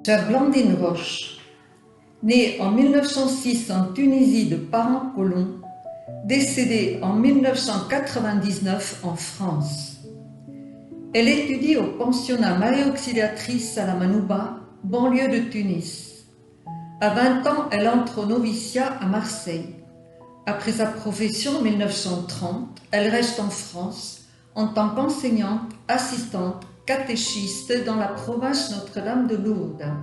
Sœur Blandine Roche, née en 1906 en Tunisie de parents colons, décédée en 1999 en France. Elle étudie au pensionnat Marie Auxiliatrice à la Manouba, banlieue de Tunis. À 20 ans, elle entre au noviciat à Marseille. Après sa profession en 1930, elle reste en France en tant qu'enseignante, assistante, catéchiste dans la province Notre-Dame de Lourdes.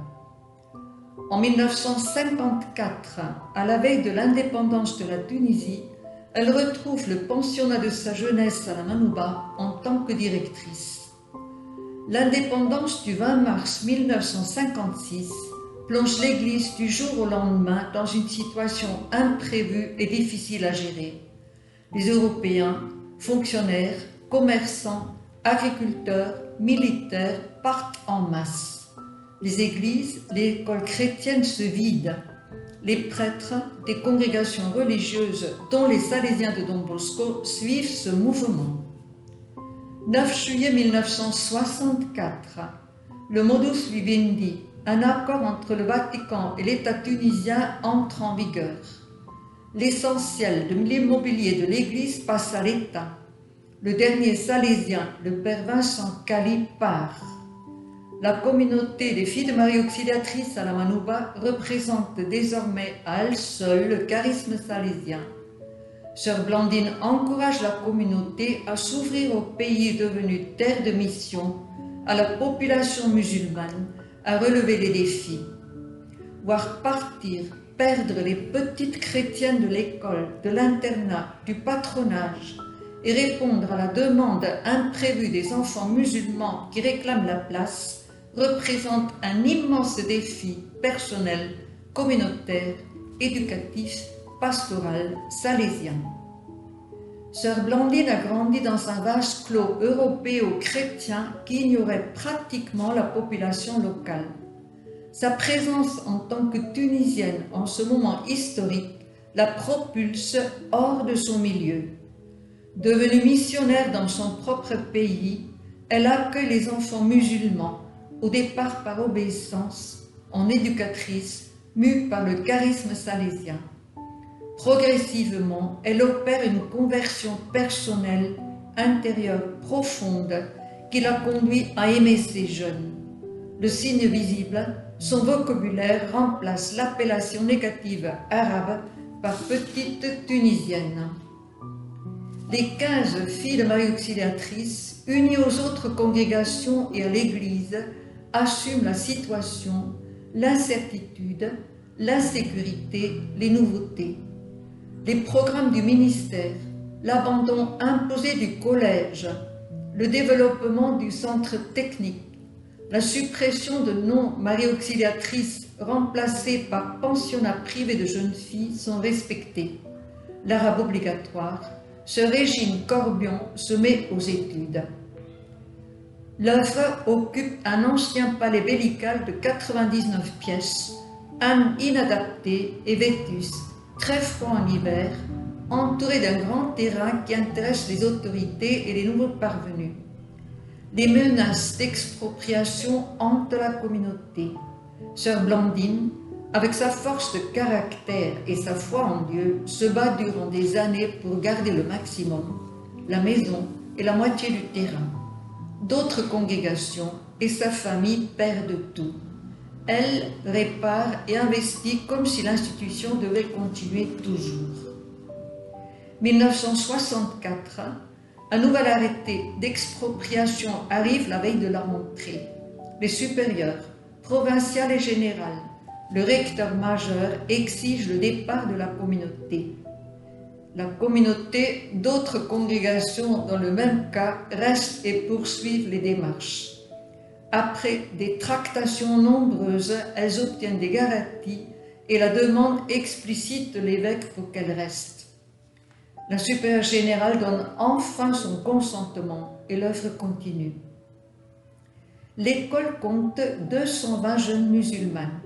En 1954, à la veille de l'indépendance de la Tunisie, elle retrouve le pensionnat de sa jeunesse à la Manouba en tant que directrice. L'indépendance du 20 mars 1956 plonge l'Église du jour au lendemain dans une situation imprévue et difficile à gérer. Les Européens, fonctionnaires, commerçants, agriculteurs, militaires partent en masse. Les églises, les écoles chrétiennes se vident. Les prêtres des congrégations religieuses, dont les Salésiens de Don Bosco, suivent ce mouvement. 9 juillet 1964, le modus vivendi, un accord entre le Vatican et l'État tunisien, entre en vigueur. L'essentiel de l'immobilier de l'Église passe à l'État. Le dernier salésien, le père Vincent Cali, part. La communauté des filles de Marie Auxiliatrice à la Manouba représente désormais à elle seule le charisme salésien. Sœur Blandine encourage la communauté à s'ouvrir au pays devenu terre de mission, à la population musulmane, à relever les défis. Voir partir, perdre les petites chrétiennes de l'école, de l'internat, du patronage, et répondre à la demande imprévue des enfants musulmans qui réclament la place, représente un immense défi personnel, communautaire, éducatif, pastoral, salésien. Sœur Blandine a grandi dans un vase clos européo-chrétien qui ignorait pratiquement la population locale. Sa présence en tant que Tunisienne en ce moment historique la propulse hors de son milieu. Devenue missionnaire dans son propre pays, elle accueille les enfants musulmans, au départ par obéissance, en éducatrice, mue par le charisme salésien. Progressivement, elle opère une conversion personnelle, intérieure, profonde, qui la conduit à aimer ces jeunes. Le signe visible, son vocabulaire remplace l'appellation négative arabe par petite tunisienne. Les 15 filles de Marie Auxiliatrice, unies aux autres congrégations et à l'Église, assument la situation, l'incertitude, l'insécurité, les nouveautés. Les programmes du ministère, l'abandon imposé du collège, le développement du centre technique, la suppression de noms Marie Auxiliatrice remplacés par pensionnat privé de jeunes filles sont respectés. L'arabe obligatoire, Sœur Régine Corbion se met aux études. L'œuvre occupe un ancien palais bellical de 99 pièces, inadapté et vétuste, très froid en hiver, entouré d'un grand terrain qui intéresse les autorités et les nouveaux parvenus. Les menaces d'expropriation hantent la communauté. Sœur Blandine, avec sa force de caractère et sa foi en Dieu, se bat durant des années pour garder le maximum, la maison et la moitié du terrain. D'autres congrégations et sa famille perdent tout. Elle répare et investit comme si l'institution devait continuer toujours. 1964, un nouvel arrêté d'expropriation arrive la veille de la rentrée. Les supérieurs, provinciales et générales, le recteur majeur exige le départ de la communauté. La communauté d'autres congrégations dans le même cas restent et poursuivent les démarches. Après des tractations nombreuses, elles obtiennent des garanties et la demande explicite de l'évêque pour qu'elle reste. La supérieure générale donne enfin son consentement et l'œuvre continue. L'école compte 220 jeunes musulmanes.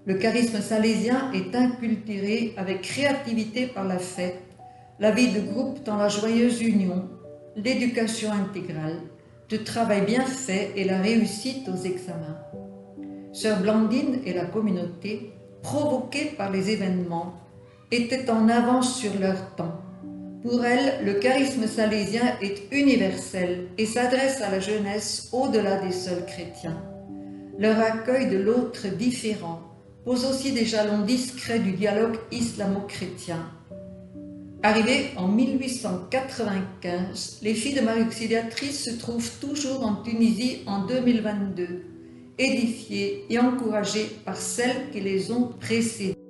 Le charisme salésien est inculturé avec créativité par la fête, la vie de groupe dans la joyeuse union, l'éducation intégrale, le travail bien fait et la réussite aux examens. Sœur Blandine et la communauté, provoqués par les événements, étaient en avance sur leur temps. Pour elle, le charisme salésien est universel et s'adresse à la jeunesse au-delà des seuls chrétiens. Leur accueil de l'autre différent pose aussi des jalons discrets du dialogue islamo-chrétien. Arrivées en 1895, les filles de Marie Auxiliatrice se trouvent toujours en Tunisie en 2022, édifiées et encouragées par celles qui les ont précédées.